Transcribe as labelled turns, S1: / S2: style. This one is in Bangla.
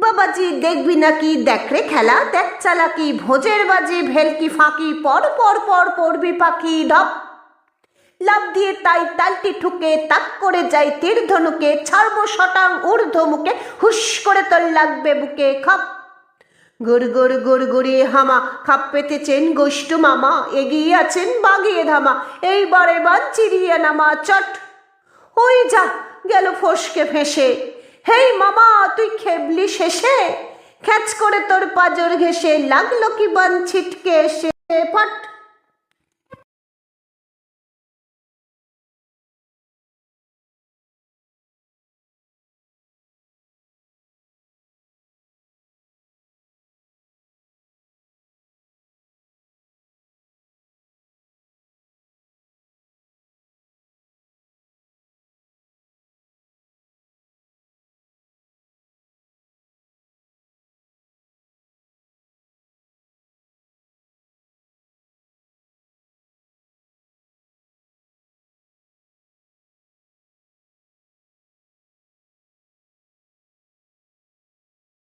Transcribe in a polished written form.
S1: বাবাজি দেখবি নাকি, দেখ রে খেলা, দেখ চালাকি, ভোজের বাজি ভেলকি ফাঁকি, পর পর পর পড়বি পাখি, ধপ লাভ দিয়ে তাই তালটি ঠুকে তাক করে যাই তীর ধনুকে, ছাড়বো শটাং ঊর্ধ্ব মুখে, হুস করে তোর লাগবে বুকে খপ। গুড় গুড় গুড় গুড়িয়ে হামা, খাপ পেতেছেন গোষ্ঠ মামা, এগিয়ে আছেন বাগিয়ে ধামা, এইবারে বান চিরিয়ে নামা চট। ওই যা গেল ফসকে ফেঁসে, হেই মামা তুই খেবলি শেষে, খ্যাচ করে তোর পাজর ঘেসে, লাগলো কি বান ছিটকে এসে ফট।